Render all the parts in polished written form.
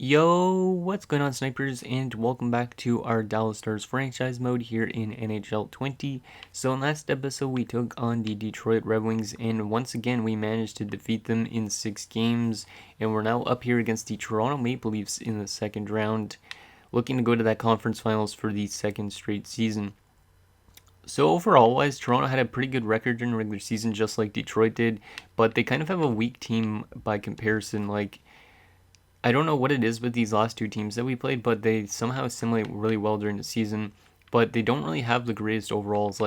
Yo, what's going on, snipers, and welcome back to our Dallas Stars franchise mode here in NHL 20. So in last episode we took on the Detroit Red Wings, and once again we managed to defeat them in 6 games, and we're now up here against the Toronto Maple Leafs in the second round, looking to go to that conference finals for the second straight season. So overall wise, Toronto had a pretty good record during the regular season, just like Detroit did, but they kind of have a weak team by comparison. I don't know what it is with these last two teams that we played, but they somehow assimilate really well during the season, but they don't really have the greatest overalls.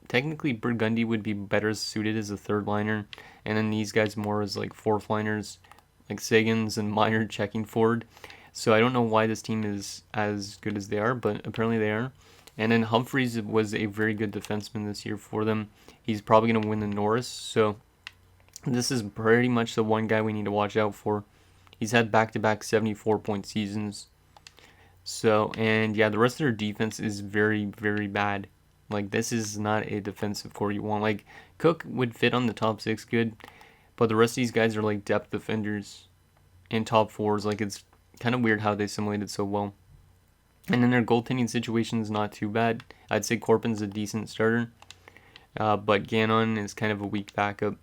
Technically, Burgundy would be better suited as a third liner, and then these guys more as fourth liners, like Sagan's and Minor checking forward. So I don't know why this team is as good as they are, but apparently they are. And then Humphries was a very good defenseman this year for them. He's probably going to win the Norris, so this is pretty much the one guy we need to watch out for. He's had back-to-back 74-point seasons. So, and yeah, the rest of their defense is very, very bad. This is not a defensive core you want. Cook would fit on the top 6 good, but the rest of these guys are depth defenders and top 4s. It's kind of weird how they assimilated so well. And then their goaltending situation is not too bad. I'd say Corpin's a decent starter, but Gannon is kind of a weak backup.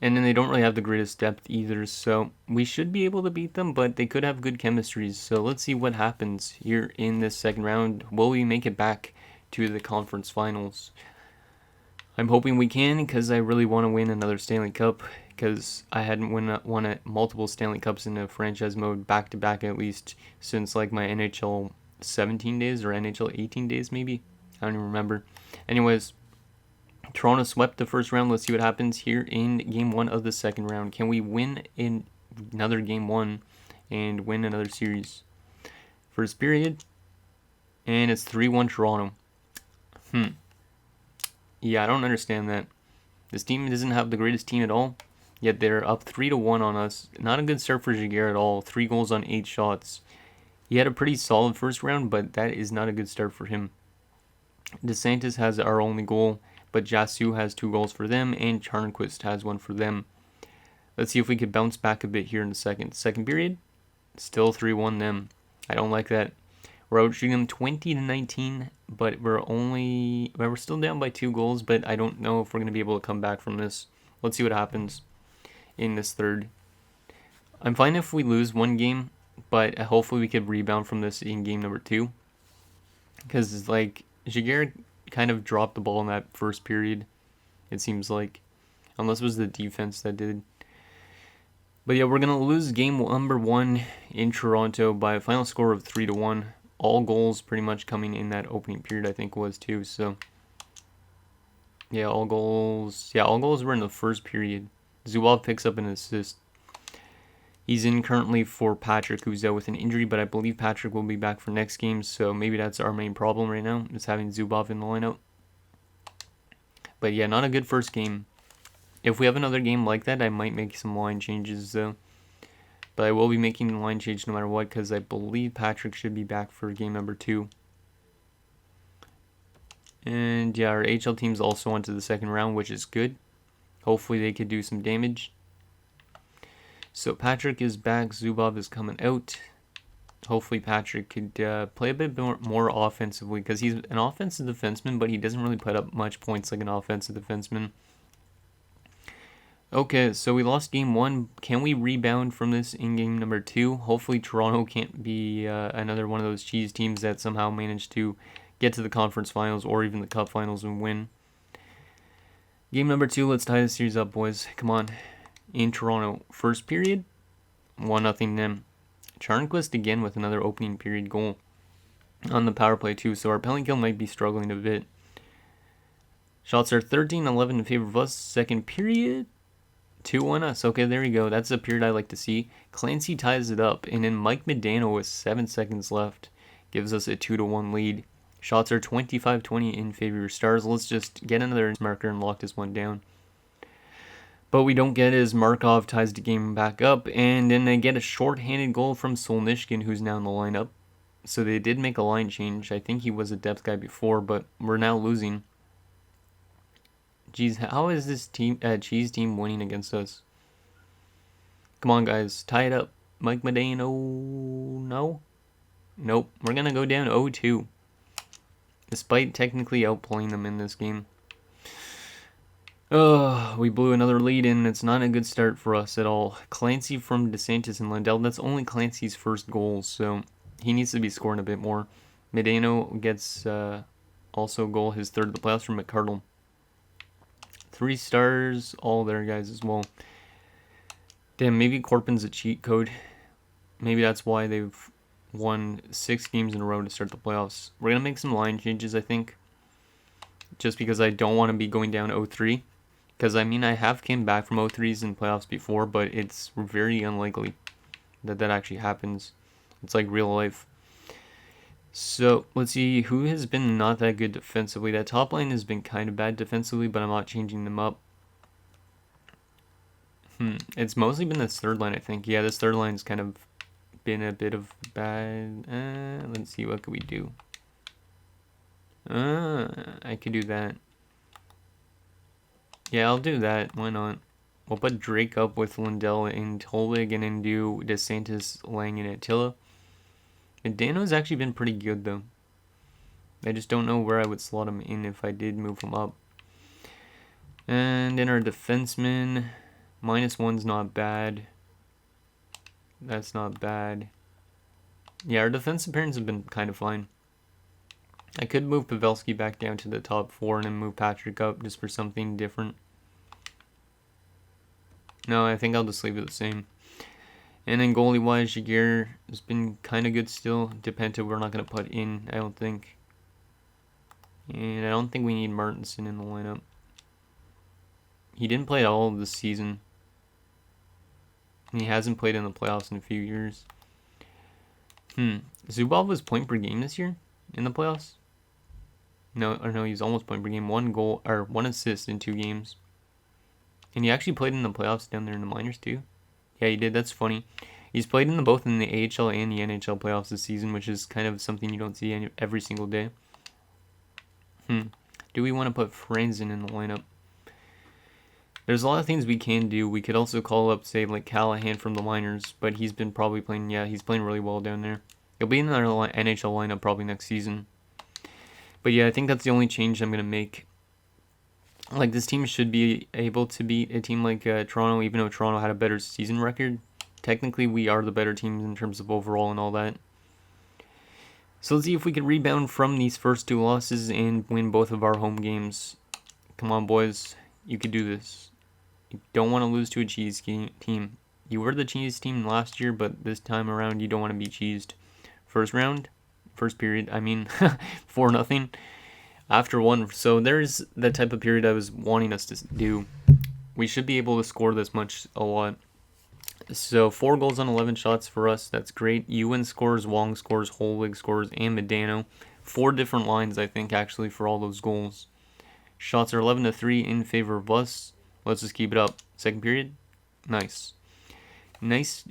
And then they don't really have the greatest depth either, so we should be able to beat them, but they could have good chemistries. So let's see what happens here in this second round. Will we make it back to the conference finals? I'm hoping we can, because I really want to win another Stanley Cup, because I hadn't won multiple Stanley Cups in a franchise mode back-to-back at least since my NHL 17 days or NHL 18 days maybe. I don't even remember. Anyways, Toronto swept the first round. Let's see what happens here in game 1 of the second round. Can we win in another game 1 and win another series? First period, and it's 3-1 Toronto. Yeah, I don't understand that. This team doesn't have the greatest team at all, yet they're up 3-1 on us. Not a good start for Jaguar at all. 3 goals on 8 shots. He had a pretty solid first round, but that is not a good start for him. DeSantis has our only goal, but Jasu has 2 goals for them, and Charnquist has 1 for them. Let's see if we could bounce back a bit here in the second period. Still 3-1 them. I don't like that. We're outshooting them 20-19, but we're still down by 2 goals, but I don't know if we're going to be able to come back from this. Let's see what happens in this third. I'm fine if we lose one game, but hopefully we could rebound from this in game number 2. Because, Jaguar kind of dropped the ball in that first period, it seems like. Unless it was the defense that did. But yeah, we're going to lose game number 1 in Toronto by a final score of 3-1. All goals pretty much coming in that opening period, I think was too. So, yeah, all goals were in the first period. Zubov picks up an assist. He's in currently for Patrick, who's out with an injury, but I believe Patrick will be back for next game, so maybe that's our main problem right now, is having Zubov in the lineup. But yeah, not a good first game. If we have another game like that, I might make some line changes, though. But I will be making the line change no matter what, because I believe Patrick should be back for game number 2. And yeah, our HL team's also on to the second round, which is good. Hopefully they could do some damage. So Patrick is back, Zubov is coming out. Hopefully Patrick could play a bit more offensively, because he's an offensive defenseman, but he doesn't really put up much points like an offensive defenseman. Okay, so we lost game 1. Can we rebound from this in game number 2? Hopefully Toronto can't be another one of those cheese teams that somehow managed to get to the conference finals or even the cup finals and win. Game number 2, let's tie the series up, boys. Come on. In Toronto, first period, 1-0 them. Charnquist again with another opening period goal on the power play too, so our penalty kill might be struggling a bit. Shots are 13-11 in favor of us. Second period, 2-1 us. Okay, there we go. That's a period I like to see. Clancy ties it up, and then Mike Medano with 7 seconds left gives us a 2-1 lead. Shots are 25-20 in favor of Stars. Let's just get another marker and lock this one down. But we don't get as Markov ties the game back up, and then they get a short-handed goal from Solnishkin, who's now in the lineup. So they did make a line change. I think he was a depth guy before, but we're now losing. Jeez, how is this cheese team winning against us? Come on, guys, tie it up. Mike Medano, no? Nope. We're going to go down 0-2. Despite technically outplaying them in this game. We blew another lead and it's not a good start for us at all. Clancy from DeSantis and Lindell, that's only Clancy's first goal, so he needs to be scoring a bit more. Medano gets also goal, his third of the playoffs from McCardle. 3 stars, all there, guys, as well. Damn, maybe Corpin's a cheat code. Maybe that's why they've won 6 games in a row to start the playoffs. We're going to make some line changes, I think. Just because I don't want to be going down 0-3. Because, I mean, I have came back from 0-3s in playoffs before, but it's very unlikely that that actually happens. It's like real life. So, let's see, who has been not that good defensively? That top line has been kind of bad defensively, but I'm not changing them up. It's mostly been this third line, I think. Yeah, this third line's kind of been a bit of bad. Let's see, what could we do? I could do that. Yeah, I'll do that. Why not? We'll put Drake up with Lindell and Tolwig and then do DeSantis, Lang, and Attila. And Dano's actually been pretty good, though. I just don't know where I would slot him in if I did move him up. And then our defenseman, -1's not bad. That's not bad. Yeah, our defensive pairings have been kind of fine. I could move Pavelski back down to the top 4 and then move Patrick up just for something different. No, I think I'll just leave it the same. And then goalie-wise, Jaguar has been kind of good still. Depenta we're not going to put in, I don't think. And I don't think we need Martinson in the lineup. He didn't play at all this season. He hasn't played in the playoffs in a few years. Zubov was point per game this year in the playoffs? No, he's almost point per game. 1 goal, or 1 assist in 2 games. And he actually played in the playoffs down there in the minors too. Yeah, he did. That's funny. He's played in both in the AHL and the NHL playoffs this season, which is kind of something you don't see every single day. Do we want to put Franzen in the lineup? There's a lot of things we can do. We could also call up, say, like Callahan from the minors, but he's been probably playing, he's playing really well down there. He'll be in our NHL lineup probably next season. But yeah, I think that's the only change I'm going to make. Like, this team should be able to beat a team like Toronto, even though Toronto had a better season record. Technically, we are the better teams in terms of overall and all that. So let's see if we can rebound from these first 2 losses and win both of our home games. Come on, boys. You could do this. You don't want to lose to a cheese team. You were the cheese team last year, but this time around, you don't want to be cheesed. First period, 4-0 after 1. So there's the type of period I was wanting us to do. We should be able to score this much a lot. So 4 goals on 11 shots for us. That's great. Ewan scores, Wong scores, Holwig scores, and Medano. 4 different lines, I think, actually, for all those goals. Shots are 11-3 in favor of us. Let's just keep it up. Second period. Nice. Nice.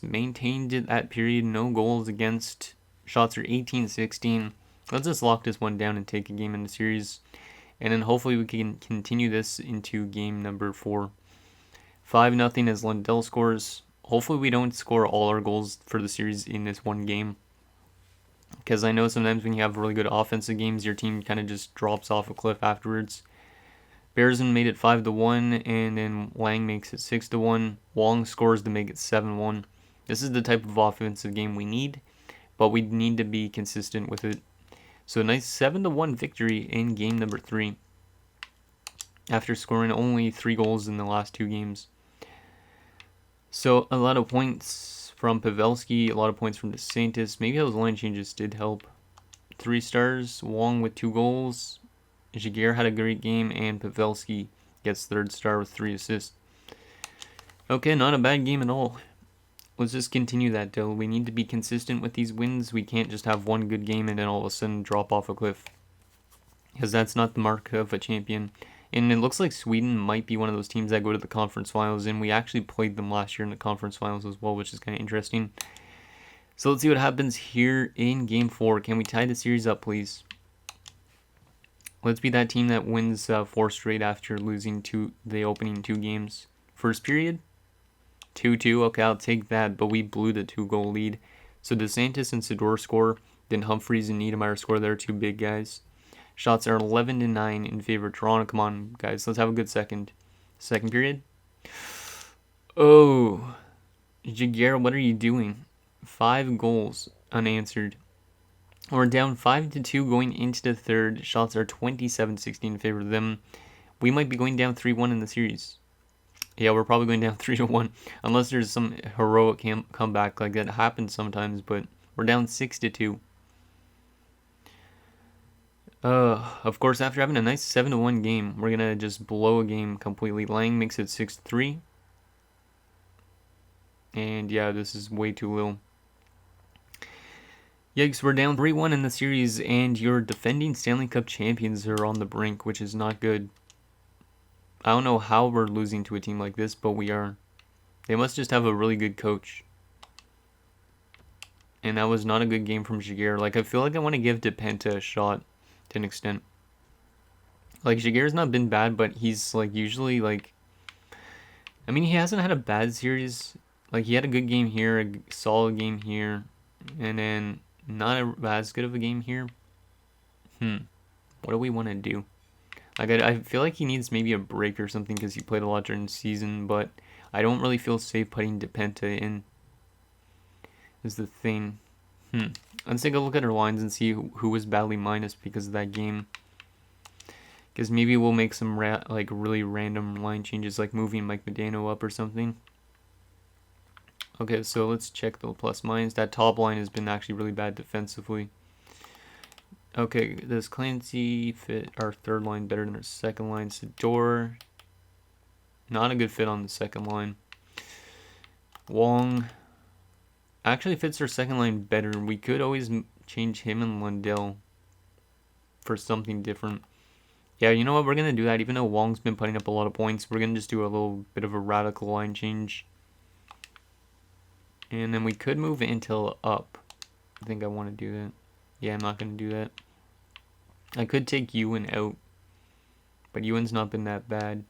Maintained that period. No goals against. Shots are 18-16. Let's just lock this one down and take a game in the series. And then hopefully we can continue this into game number 4. 5-0 as Lundell scores. Hopefully we don't score all our goals for the series in this one game. Because I know sometimes when you have really good offensive games, your team kind of just drops off a cliff afterwards. Bearson made it 5-1, and then Lang makes it 6-1. Wong scores to make it 7-1. This is the type of offensive game we need, but we need to be consistent with it. So a nice 7-1 victory in game number 3. After scoring only 3 goals in the last 2 games. So a lot of points from Pavelski, a lot of points from DeSantis. Maybe those line changes did help. 3 stars, Wong with 2 goals. Jaguar had a great game, and Pavelski gets 3rd star with 3 assists. Okay, not a bad game at all. Let's just continue that, though. We need to be consistent with these wins. We can't just have one good game and then all of a sudden drop off a cliff. Because that's not the mark of a champion. And it looks like Sweden might be one of those teams that go to the conference finals, and we actually played them last year in the conference finals as well, which is kind of interesting. So let's see what happens here in Game 4. Can we tie the series up, please? Let's be that team that wins 4 straight after losing the opening 2 games. First period. 2-2. Okay, I'll take that, but we blew the 2-goal lead. So DeSantis and Sador score. Then Humphreys and Niedermayer score. They're two big guys. Shots are 11-9 in favor of Toronto. Come on, guys. Let's have a good second period. Oh, Jaguar, what are you doing? 5 goals unanswered. We're down 5-2 going into the third. Shots are 27-16 in favor of them. We might be going down 3-1 in the series. Yeah, we're probably going down 3-1 unless there's some heroic comeback like that happens sometimes. But we're down 6-2. Of course, after having a nice 7-1 game, we're gonna just blow a game completely. Lang makes it 6-3. And yeah, this is way too little. Yikes, we're down 3-1 in the series, and your defending Stanley Cup champions are on the brink, which is not good. I don't know how we're losing to a team like this, but we are. They must just have a really good coach. And that was not a good game from Jaguar. Like, I feel like I want to give DePenta a shot to an extent. Like, Jaguar's not been bad, but he's, like, usually, like... I mean, he hasn't had a bad series. Like, he had a good game here, a solid game here, and then not as good of a game here. What do we want to do? Like, I feel like he needs maybe a break or something because he played a lot during the season, but I don't really feel safe putting DePenta in, is the thing. Let's take a look at our lines and see who was badly minus because of that game. Because maybe we'll make some like really random line changes, like moving Mike Modano up or something. Okay, so let's check the plus minus. That top line has been actually really bad defensively. Okay, does Clancy fit our third line better than our second line? Sador, not a good fit on the second line. Wong actually fits our second line better. We could always change him and Lundell for something different. Yeah, you know what? We're going to do that. Even though Wong's been putting up a lot of points, we're going to just do a little bit of a radical line change. And then we could move Intel up. I think I want to do that. Yeah, I'm not going to do that. I could take Ewan out. But Ewan's not been that bad.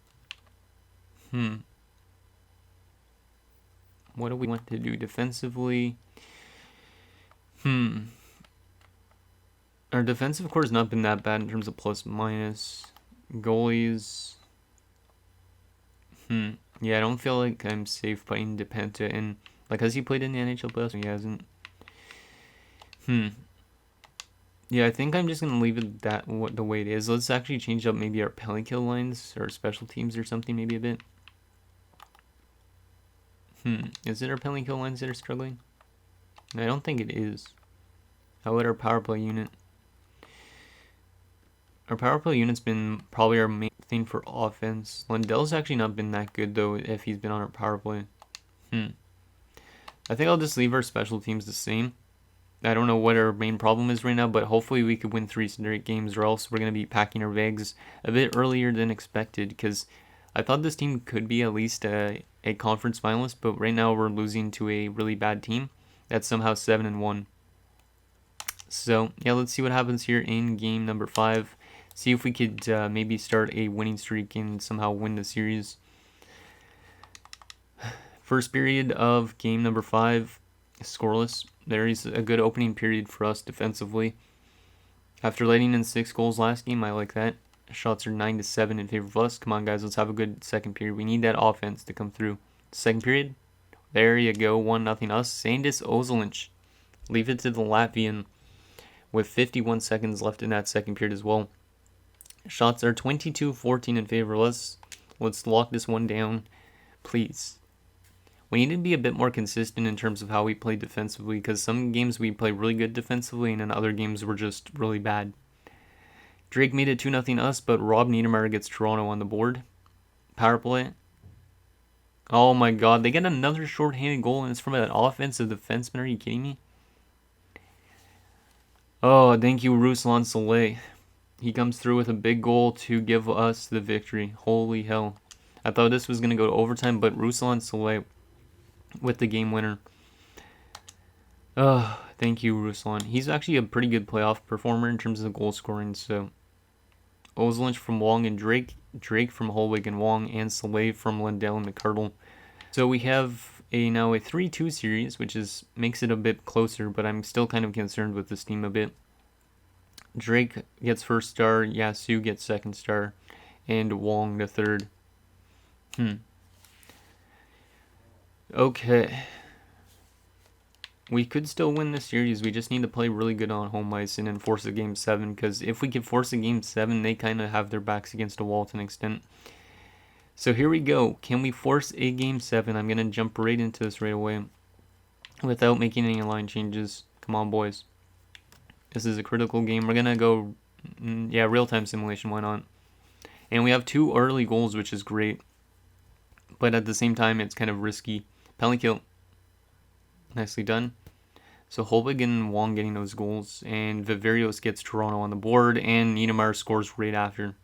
What do we want to do defensively? Our defensive core has not been that bad in terms of plus minus. Goalies. Yeah, I don't feel like I'm safe putting DePenta in. Like, has he played in the NHL playoffs? He hasn't. Yeah, I think I'm just gonna leave it the way it is. Let's actually change up maybe our penalty kill lines or special teams or something maybe a bit. Is it our penalty kill lines that are struggling? I don't think it is. How about our power play unit? Our power play unit's been probably our main thing for offense. Lundell's actually not been that good though if he's been on our power play. I think I'll just leave our special teams the same. I don't know what our main problem is right now, but hopefully we could win 3 straight games, or else we're going to be packing our bags a bit earlier than expected, because I thought this team could be at least a conference finalist, but right now we're losing to a really bad team that's somehow 7-1. So, yeah, let's see what happens here in game number 5. See if we could maybe start a winning streak and somehow win the series. First period of game number 5, scoreless. There is a good opening period for us defensively. After letting in 6 goals last game, I like that. Shots are 9-7 in favor of us. Come on, guys, let's have a good second period. We need that offense to come through. Second period, there you go, 1-0 us. Sandis Ozolic. Leave it to the Latvian with 51 seconds left in that second period as well. Shots are 22-14 in favor of us. Let's lock this one down, please. We need to be a bit more consistent in terms of how we play defensively, because some games we play really good defensively and in other games we're just really bad. Drake made it 2-0 us, but Rob Niedermayer gets Toronto on the board. Power play. Oh my god, they get another shorthanded goal and it's from an offensive defenseman. Are you kidding me? Oh, thank you, Ruslan Soleil. He comes through with a big goal to give us the victory. Holy hell. I thought this was going to go to overtime, but Ruslan Soleil with the game winner. Oh, thank you, Ruslan. He's actually a pretty good playoff performer in terms of goal scoring. So, Ozolic from Wong and Drake from Holwig and Wong, and Soleil from Lundell and McCardle. So we have now a 3-2 series, which makes it a bit closer, but I'm still kind of concerned with this team a bit. Drake gets first star, Yasu gets second star, and Wong the third. Okay. We could still win this series. We just need to play really good on home ice and then force a game 7, because if we can force a game 7, they kind of have their backs against a wall to an extent. So here we go. Can we force a game 7? I'm going to jump right into this right away without making any line changes. Come on, boys. This is a critical game. We're going to go, real-time simulation, why not? And we have 2 early goals, which is great. But at the same time, it's kind of risky. Penalty kill. Nicely done. So Holbig and Wong getting those goals. And Viverios gets Toronto on the board. And Niedermayer scores right after.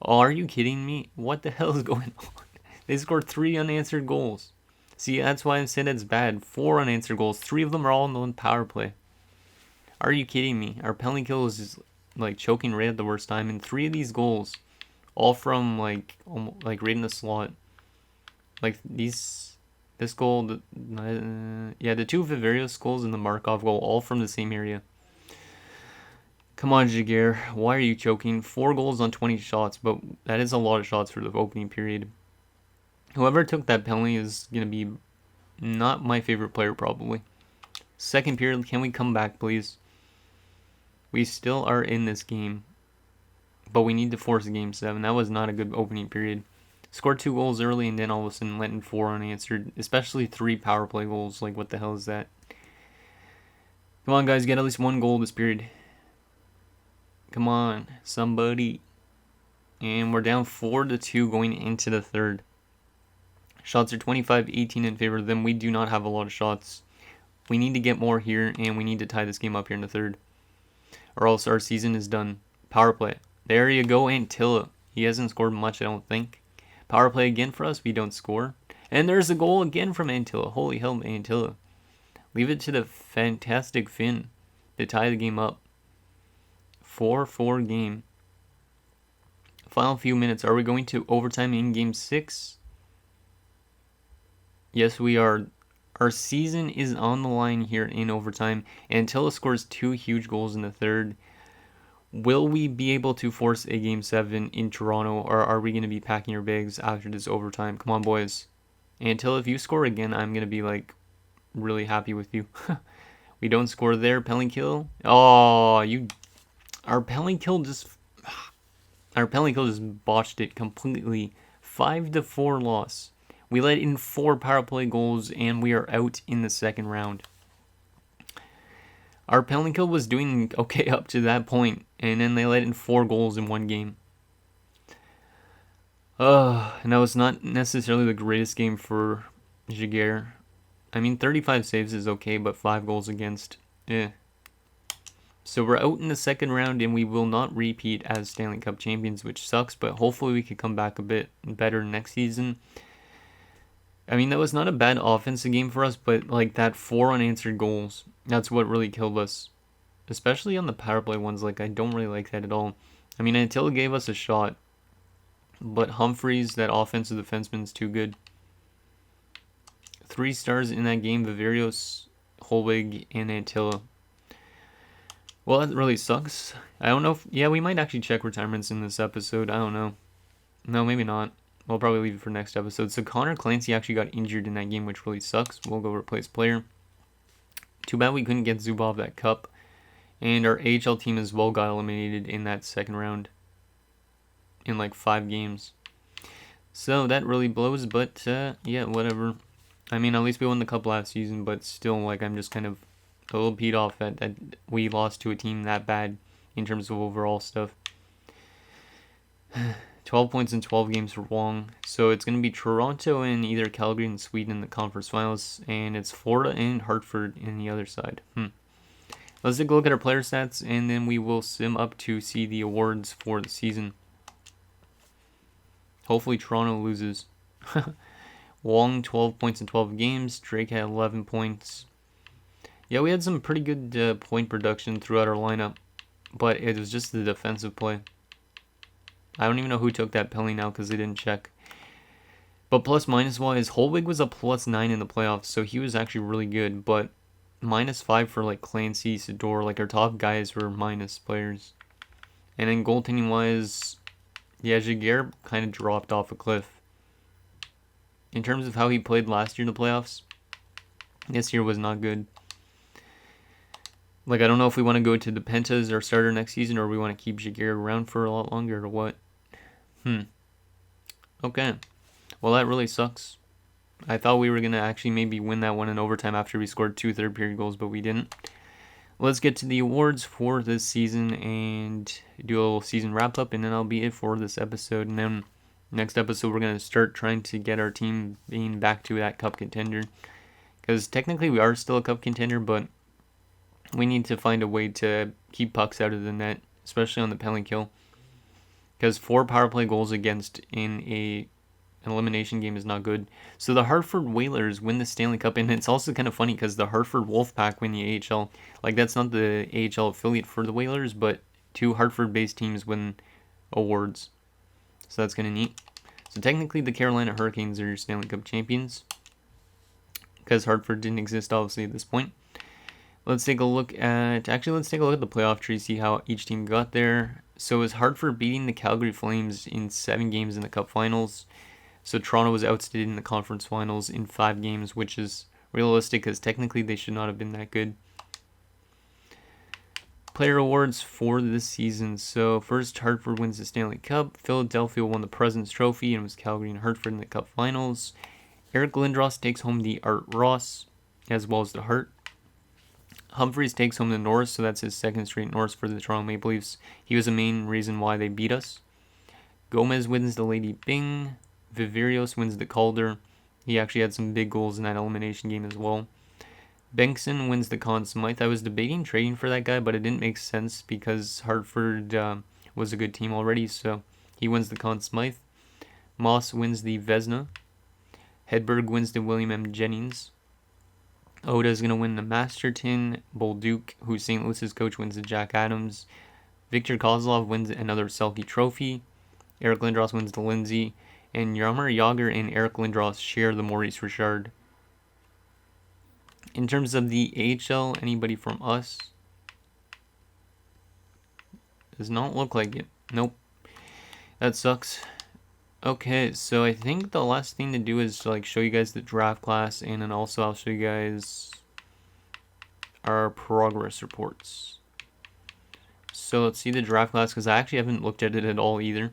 Oh, are you kidding me? What the hell is going on? They scored 3 unanswered goals. See, that's why I said it's bad. 4 unanswered goals. 3 of them are all in the power play. Are you kidding me? Our penalty kill is just, like, choking right at the worst time. And 3 of these goals, all from, like right in the slot. Like, this goal, the 2 Viverios goals and the Markov goal, all from the same area. Come on, Jaguar. Why are you choking? 4 goals on 20 shots, but that is a lot of shots for the opening period. Whoever took that penalty is going to be not my favorite player, probably. Second period, can we come back, please? We still are in this game, but we need to force game 7. That was not a good opening period. Scored 2 goals early and then all of a sudden let in 4 unanswered, especially 3 power play goals. Like, what the hell is that? Come on, guys, get at least 1 goal this period. Come on, somebody. And we're down 4-2 going into the third. Shots are 25-18 in favor of them. We do not have a lot of shots. We need to get more here, and we need to tie this game up here in the third, or else our season is done. Power play. There you go, Antilla. He hasn't scored much, I don't think. Power play again for us. We don't score. And there's a goal again from Antilla. Holy hell, Antilla. Leave it to the fantastic Finn to tie the game up. 4-4 game. Final few minutes. Are we going to overtime in game 6? Yes, we are. Our season is on the line here in overtime. Antilla scores 2 huge goals in the third. Will we be able to force a game 7 in Toronto, or are we going to be packing our bags after this overtime? Come on, boys. Antilla, if you score again, I'm going to be, like, really happy with you. We don't score there. Penalty kill. Oh, Our penalty kill just botched it completely. 5-4 loss. We let in 4 power play goals, and we are out in the second round. Our penalty kill was doing okay up to that point, and then they let in 4 goals in 1 game. And that was not necessarily the greatest game for Jaguar. I mean, 35 saves is okay, but 5 goals against. So we're out in the second round, and we will not repeat as Stanley Cup champions, which sucks, but hopefully we could come back a bit better next season. I mean, that was not a bad offensive game for us, but like that 4 unanswered goals, that's what really killed us. Especially on the power play ones, like I don't really like that at all. I mean, Attila gave us a shot, but Humphreys, that offensive defenseman, is too good. 3 stars in that game, Viverios, Holwig, and Attila. Well, that really sucks. I don't know if... Yeah, we might actually check retirements in this episode. I don't know. No, maybe not. We'll probably leave it for next episode. So Connor Clancy actually got injured in that game, which really sucks. We'll go replace player. Too bad we couldn't get Zubov that cup. And our AHL team as well got eliminated in that second round. In like 5 games. So that really blows, but yeah, whatever. I mean, at least we won the cup last season, but still, like, I'm just kind of a little peed off that we lost to a team that bad in terms of overall stuff. 12 points in 12 games for Wong. So it's going to be Toronto and either Calgary and Sweden in the conference finals, and it's Florida and Hartford in the other side. Let's take a look at our player stats, and then we will sim up to see the awards for the season. Hopefully Toronto loses. Wong, 12 points in 12 games. Drake had 11 points. Yeah, we had some pretty good point production throughout our lineup, but it was just the defensive play. I don't even know who took that penalty now because they didn't check. But plus minus wise, Holwig was a +9 in the playoffs, so he was actually really good. But -5 for like Clancy, Sador, like our top guys were minus players. And then goaltending wise, yeah, Jaguar kind of dropped off a cliff. In terms of how he played last year in the playoffs, this year was not good. Like, I don't know if we want to go to the Penta as our starter next season, or we want to keep Jaguar around for a lot longer, or what. Okay. Well, that really sucks. I thought we were going to actually maybe win that one in overtime after we scored 2 third-period goals, but we didn't. Let's get to the awards for this season and do a little season wrap-up, and then that'll be it for this episode. And then next episode, we're going to start trying to get our team being back to that cup contender. Because technically we are still a cup contender, but we need to find a way to keep pucks out of the net, especially on the penalty kill. Because 4 power play goals against in an elimination game is not good. So the Hartford Whalers win the Stanley Cup, and it's also kind of funny because the Hartford Wolfpack win the AHL. Like, that's not the AHL affiliate for the Whalers, but 2 Hartford-based teams win awards. So that's kind of neat. So technically the Carolina Hurricanes are your Stanley Cup champions, because Hartford didn't exist obviously at this point. Let's take a look at the playoff tree, see how each team got there. So it was Hartford beating the Calgary Flames in 7 games in the Cup Finals. So Toronto was outstated in the Conference Finals in 5 games, which is realistic because technically they should not have been that good. Player awards for this season. So first, Hartford wins the Stanley Cup. Philadelphia won the President's Trophy, and it was Calgary and Hartford in the Cup Finals. Eric Lindros takes home the Art Ross, as well as the Hart. Humphreys takes home the Norris, so that's his 2nd straight Norris for the Toronto Maple Leafs. He was the main reason why they beat us. Gomez wins the Lady Byng. Viverios wins the Calder. He actually had some big goals in that elimination game as well. Bengtson wins the Conn Smythe. I was debating trading for that guy, but it didn't make sense because Hartford was a good team already, so he wins the Conn Smythe. Moss wins the Vezina. Hedberg wins the William M. Jennings. Oda is going to win the Masterton. Bolduc, who's St. Louis's coach, wins the Jack Adams. Victor Kozlov wins another Selke Trophy. Eric Lindros wins the Lindsay. And Jaromir Jagr and Eric Lindros share the Maurice Richard. In terms of the AHL, anybody from us? Does not look like it. Nope. That sucks. Okay, so I think the last thing to do is to show you guys the draft class, and then also I'll show you guys our progress reports. So let's see the draft class, because I actually haven't looked at it at all either.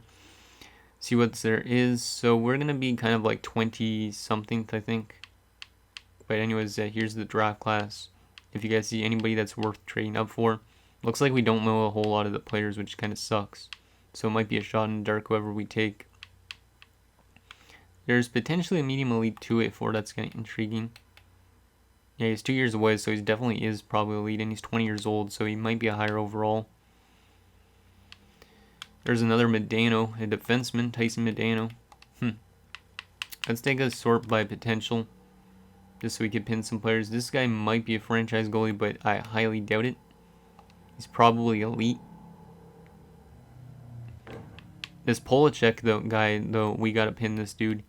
See what there is. So we're going to be kind of like 20-something, I think. But anyways, here's the draft class. If you guys see anybody that's worth trading up for. Looks like we don't know a whole lot of the players, which kind of sucks. So it might be a shot in the dark whoever we take. There's potentially a medium elite 284 that's kind of intriguing. Yeah, he's 2 years away, so he definitely is probably elite, and he's 20 years old, so he might be a higher overall. There's another Medano, a defenseman, Tyson Medano. Let's take a sort by potential, just so we can pin some players. This guy might be a franchise goalie, but I highly doubt it. He's probably elite. This Polacek guy, we gotta pin this dude.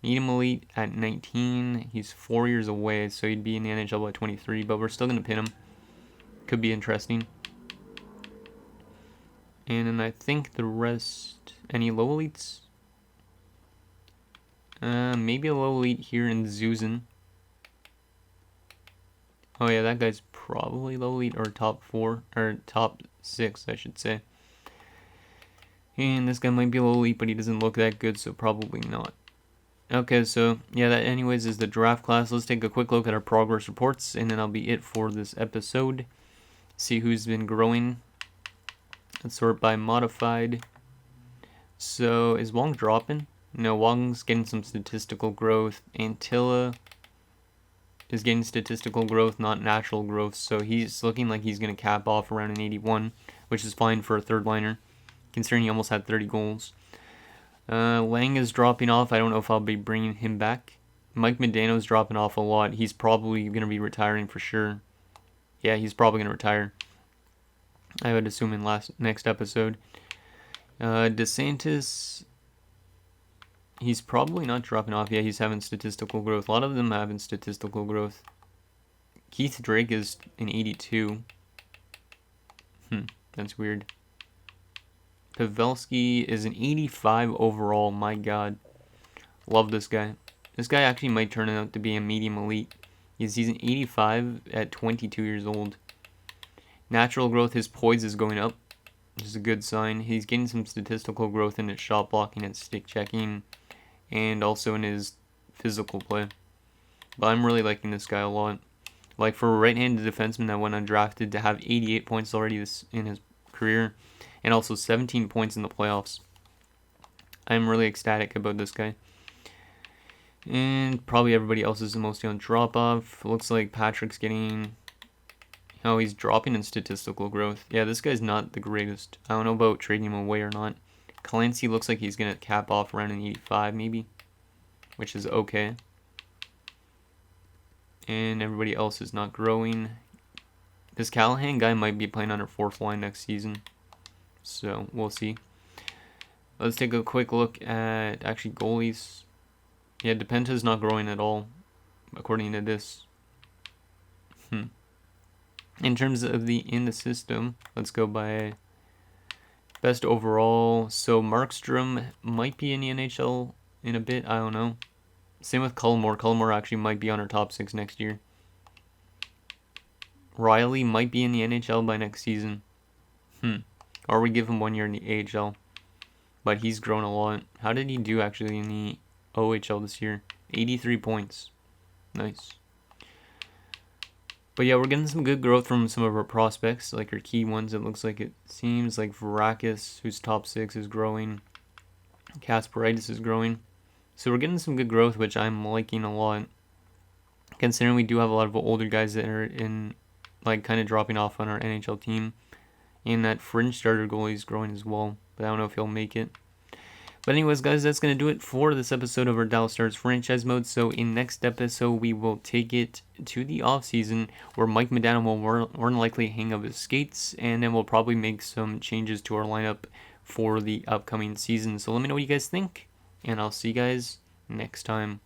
Medium elite at 19. He's 4 years away, so he'd be in the NHL by 23, but we're still going to pin him. Could be interesting. And then I think the rest... Any low elites? Maybe a low elite here in Zuzan. Oh yeah, that guy's probably low elite, or top 4, or top 6, I should say. And this guy might be low elite, but he doesn't look that good, so probably not. Okay, so yeah, that anyways is the draft class. Let's take a quick look at our progress reports, and then that'll be it for this episode. See who's been growing. Let's sort by modified. So is Wong dropping? No, Wong's getting some statistical growth. Antilla is getting statistical growth, not natural growth. So he's looking like he's going to cap off around an 81, which is fine for a third liner, considering he almost had 30 goals. Lang is dropping off. I don't know if I'll be bringing him back. Mike Medano's dropping off a lot. He's probably going to be retiring for sure. Yeah, he's probably going to retire. I would assume in next episode. DeSantis, He's probably not dropping off. Yeah, he's having statistical growth. A lot of them having statistical growth. Keith Drake is an 82. That's weird. Pavelski is an 85 overall. My God. Love this guy. This guy actually might turn out to be a medium elite. He's an 85 at 22 years old. Natural growth, his poise is going up, which is a good sign. He's getting some statistical growth in his shot blocking and stick checking, and also in his physical play. But I'm really liking this guy a lot. Like, for a right-handed defenseman that went undrafted to have 88 points already in his career, and also 17 points in the playoffs. I'm really ecstatic about this guy. And probably everybody else is mostly on drop-off. Looks like Patrick's getting... Oh, he's dropping in statistical growth. Yeah, this guy's not the greatest. I don't know about trading him away or not. Clancy looks like he's going to cap off around an 85 maybe, which is okay. And everybody else is not growing. This Callahan guy might be playing on our fourth line next season, so we'll see. Let's take a quick look at actually goalies. Yeah, DePenta's not growing at all, according to this. In terms of in the system, let's go by best overall. So Markstrom might be in the NHL in a bit. I don't know. Same with Cullimore. Cullimore actually might be on our top 6 next year. Riley might be in the NHL by next season. Or we give him 1 year in the AHL. But he's grown a lot. How did he do actually in the OHL this year? 83 points. Nice. But yeah, we're getting some good growth from some of our prospects, like our key ones. It looks like it seems like Varakis, who's top 6, is growing. Kasparaitis is growing. So we're getting some good growth, which I'm liking a lot. Considering we do have a lot of older guys that are in, like, kind of dropping off on our NHL team. And that fringe starter goalie is growing as well. But I don't know if he'll make it. But anyways, guys, that's going to do it for this episode of our Dallas Stars franchise mode. So in next episode, we will take it to the offseason where Mike Modano will more than likely hang up his skates. And then we'll probably make some changes to our lineup for the upcoming season. So let me know what you guys think. And I'll see you guys next time.